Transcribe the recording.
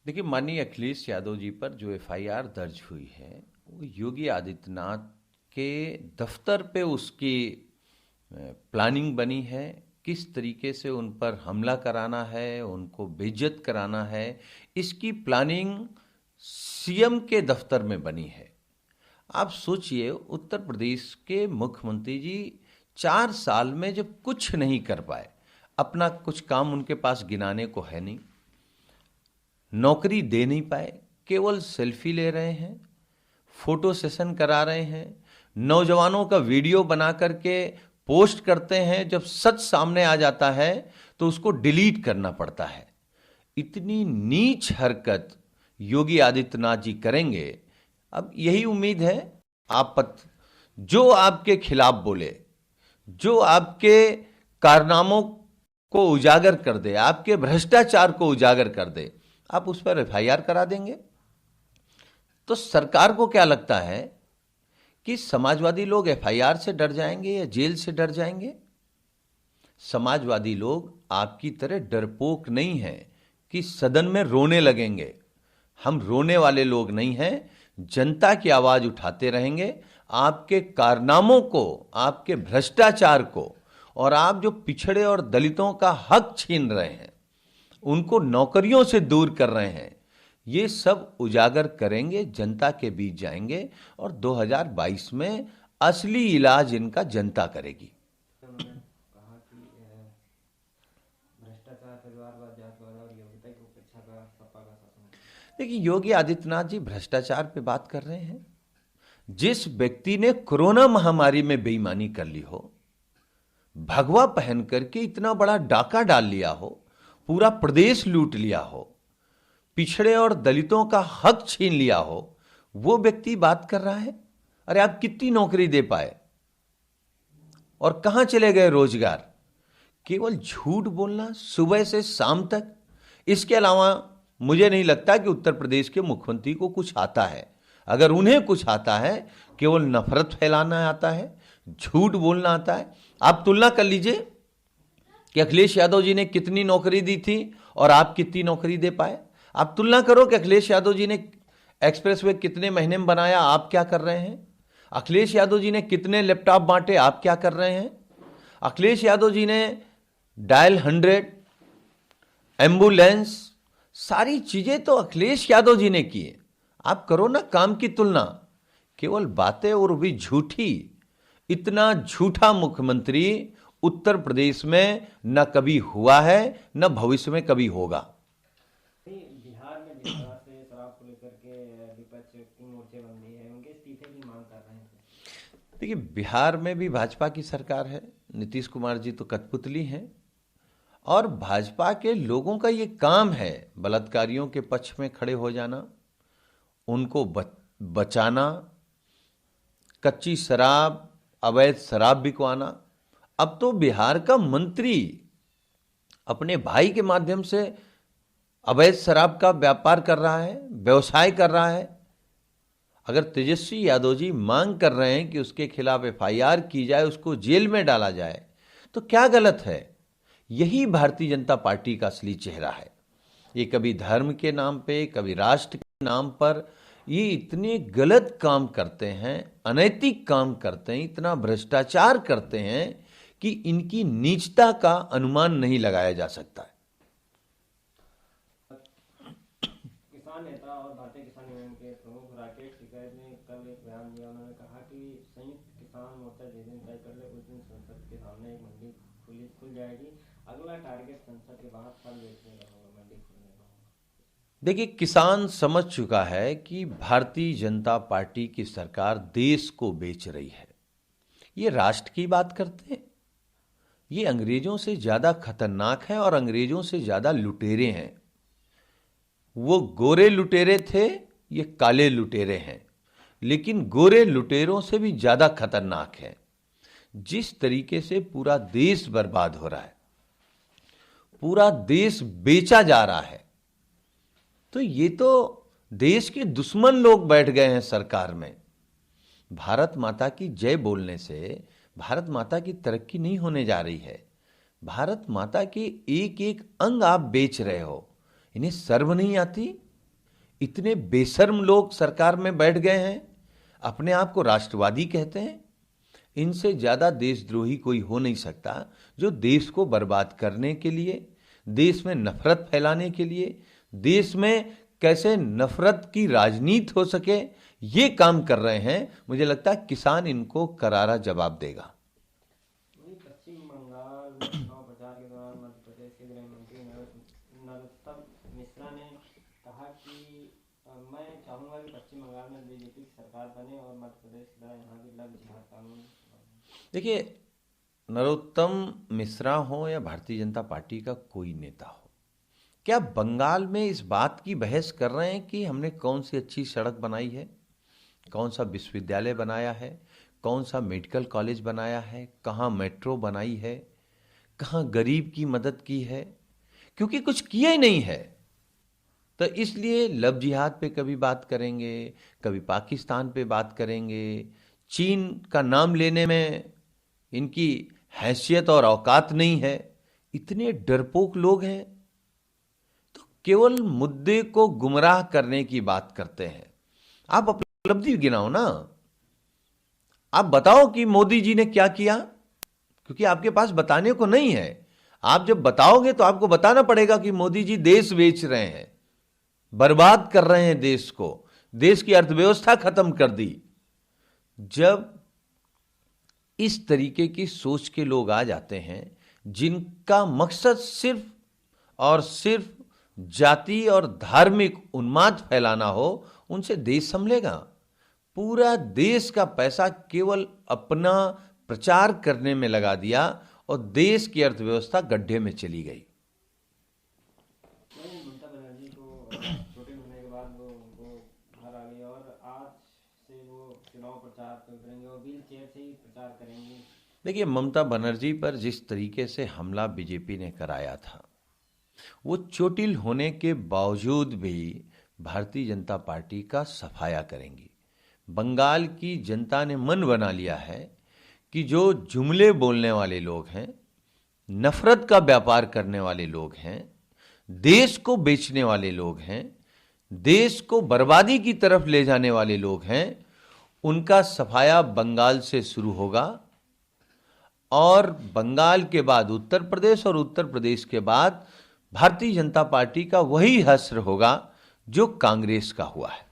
देखिए, माननीय अखिलेश यादव जी पर जो एफआईआर दर्ज हुई है वो योगी आदित्यनाथ के दफ्तर पे उसकी प्लानिंग बनी है। किस तरीके से उन पर हमला कराना है, उनको बेइज्जत कराना है, इसकी प्लानिंग सीएम के दफ्तर में बनी है। आप सोचिए, उत्तर प्रदेश के मुख्यमंत्री जी 4 साल में जब कुछ नहीं कर पाए, अपना कुछ काम उनके पास गिनाने को है नहीं, नौकरी दे नहीं पाए, केवल सेल्फी ले रहे हैं, फोटो सेशन करा रहे हैं, नौजवानों का वीडियो बना करके पोस्ट करते हैं, जब सच सामने आ जाता है तो उसको डिलीट करना पड़ता है। इतनी नीच हरकत योगी आदित्यनाथ जी करेंगे। अब यही उम्मीद है जो आपके खिलाफ बोले, जो आपके कारनामों को उजागर कर दे, आपके भ्रष्टाचार को उजागर कर दे, आप उस पर एफआईआर करा देंगे। तो सरकार को क्या लगता है कि समाजवादी लोग एफआईआर से डर जाएंगे या जेल से डर जाएंगे? समाजवादी लोग आपकी तरह डरपोक नहीं हैं कि सदन में रोने लगेंगे। हम रोने वाले लोग नहीं हैं, जनता की आवाज उठाते रहेंगे। आपके कारनामों को, आपके भ्रष्टाचार को, और आप जो पिछड़े और दलितों का हक छीन रहे हैं, उनको नौकरियों से दूर कर रहे हैं, ये सब उजागर करेंगे, जनता के बीच जाएंगे और 2022 में असली इलाज इनका जनता करेगी। उन्होंने कहा कि भ्रष्टाचार, परिवारवाद, जातवाद और योग्यता की उपेक्षा का सपा का शासन। देखिए, योगी आदित्यनाथ जी भ्रष्टाचार पे बात कर रहे हैं। जिस व्यक्ति ने कोरोना महामारी में बेईमानी कर ली हो, भगवा पहन करके इतना बड़ा डाका डाल लिया हो, पूरा प्रदेश लूट लिया हो, पिछड़े और दलितों का हक छीन लिया हो, वो व्यक्ति बात कर रहा है। अरे आप कितनी नौकरी दे पाए और कहां चले गए रोजगार? केवल झूठ बोलना सुबह से शाम तक। इसके अलावा मुझे नहीं लगता कि उत्तर प्रदेश के मुख्यमंत्री को कुछ आता है। अगर उन्हें कुछ आता है, केवल नफरत फैलाना आता है, झूठ बोलना आता है। आप तुलना कर लीजिए कि अखिलेश यादव जी ने कितनी नौकरी दी थी और आप कितनी नौकरी दे पाए। आप तुलना करो कि अखिलेश यादव जी ने एक्सप्रेसवे कितने महीने में बनाया, आप क्या कर रहे हैं। अखिलेश यादव जी ने कितने लैपटॉप बांटे, आप क्या कर रहे हैं। अखिलेश यादव जी ने डायल 100, एम्बुलेंस, सारी चीजें तो अखिलेश यादव जी ने की। आप करो ना काम की तुलना। केवल बातें और भी झूठी। इतना झूठा मुख्यमंत्री उत्तर प्रदेश में न कभी हुआ है, न भविष्य में कभी होगा। बिहार में जिस तरह से शराब को लेकर के विपक्ष की मोर्चेबंदी है, उनके इस्तीफे की मांग कर रहे हैं। देखिए, बिहार में भी भाजपा की सरकार है, नीतीश कुमार जी तो कठपुतली हैं, और भाजपा के लोगों का ये काम है बलात्कारियों के पक्ष में खड़े हो जाना, उनको बचाना, कच्ची शराब, अवैध शराब बिकवाना। अब तो बिहार का मंत्री अपने भाई के माध्यम से अवैध शराब का व्यापार कर रहा है, व्यवसाय कर रहा है। अगर तेजस्वी यादव जी मांग कर रहे हैं कि उसके खिलाफ एफआईआर की जाए, उसको जेल में डाला जाए, तो क्या गलत है? यही भारतीय जनता पार्टी का असली चेहरा है। ये कभी धर्म के नाम पे, कभी राष्ट्र के नाम पर ये इतने गलत काम करते हैं, अनैतिक काम करते हैं, इतना भ्रष्टाचार करते हैं कि इनकी नीचता का अनुमान नहीं लगाया जा सकता है। किसान नेता और भारतीय किसान यूनियन के प्रमुख राकेश टिकैत ने कल एक बयान दिया। उन्होंने कहा कि संयुक्त किसान मोर्चा जिस दिन तय कर ले, उस दिन संसद के सामने एक मंडी खुल जाएगी। अगला टारगेट संसद के बाहर फल बेचने का होगा, मंडी खुलने का होगा। देखिए, किसान समझ चुका है कि भारतीय जनता पार्टी की सरकार देश को बेच रही है। ये राष्ट्र की बात करते हैं। ये अंग्रेजों से ज्यादा खतरनाक है और अंग्रेजों से ज्यादा लुटेरे हैं। वो गोरे लुटेरे थे, ये काले लुटेरे हैं, लेकिन गोरे लुटेरों से भी ज्यादा खतरनाक है। जिस तरीके से पूरा देश बर्बाद हो रहा है, पूरा देश बेचा जा रहा है, तो ये तो देश के दुश्मन लोग बैठ गए हैं सरकार में। भारत माता की जय बोलने से भारत माता की तरक्की नहीं होने जा रही है। भारत माता के एक एक अंग आप बेच रहे हो। इन्हें शर्म नहीं आती? इतने बेशर्म लोग सरकार में बैठ गए हैं, अपने आप को राष्ट्रवादी कहते हैं। इनसे ज्यादा देशद्रोही कोई हो नहीं सकता, जो देश को बर्बाद करने के लिए, देश में नफरत फैलाने के लिए, देश में कैसे नफरत की राजनीति हो सके, ये काम कर रहे हैं। मुझे लगता है किसान इनको करारा जवाब देगा। पश्चिम बंगाल में चुनाव प्रचार के दौरान मध्य प्रदेश के गृह मंत्री नरोत्तम मिश्रा ने कहा कि मैं चाहूंगा कि पश्चिम बंगाल में बीजेपी की सरकार बने और मध्य प्रदेश की तरह यहाँ भी लव जिहाद कानून। देखिए, नरोत्तम मिश्रा हो या भारतीय जनता पार्टी का कोई नेता हो, क्या बंगाल में इस बात की बहस कर रहे हैं कि हमने कौन सी अच्छी सड़क बनाई है, कौन सा विश्वविद्यालय बनाया है, कौन सा मेडिकल कॉलेज बनाया है, कहाँ मेट्रो बनाई है, कहाँ गरीब की मदद की है? क्योंकि कुछ किया ही नहीं है। तो इसलिए लव जिहाद पे कभी बात करेंगे, कभी पाकिस्तान पे बात करेंगे। चीन का नाम लेने में इनकी हैसियत और औकात नहीं है। इतने डरपोक लोग हैं, तो केवल मुद्दे को गुमराह करने की बात करते हैं। आप अपनी उपलब्धि गिनाओ ना, आप बताओ कि मोदी जी ने क्या किया, क्योंकि आपके पास बताने को नहीं है। आप जब बताओगे तो आपको बताना पड़ेगा कि मोदी जी देश बेच रहे हैं, बर्बाद कर रहे हैं देश को, देश की अर्थव्यवस्था खत्म कर दी। जब इस तरीके की सोच के लोग आ जाते हैं, जिनका मकसद सिर्फ और सिर्फ जाति और धार्मिक उन्माद फैलाना हो, उनसे देश संभलेगा? पूरा देश का पैसा केवल अपना प्रचार करने में लगा दिया और देश की अर्थव्यवस्था गड्ढे में चली गई। ममता बनर्जी को चोटिल होने के बाद वो घर आ गई और आज से वो चुनाव प्रचार करेंगे और व्हील चेयर से ही प्रचार करेंगे। देखिए, ममता बनर्जी पर जिस तरीके से हमला बीजेपी ने कराया था, वो चोटिल होने के बावजूद भी भारतीय जनता पार्टी का सफाया करेंगी। बंगाल की जनता ने मन बना लिया है कि जो जुमले बोलने वाले लोग हैं, नफरत का व्यापार करने वाले लोग हैं, देश को बेचने वाले लोग हैं, देश को बर्बादी की तरफ ले जाने वाले लोग हैं, उनका सफाया बंगाल से शुरू होगा। और बंगाल के बाद उत्तर प्रदेश और उत्तर प्रदेश के बाद भारतीय जनता पार्टी का वही हश्र होगा जो कांग्रेस का हुआ है।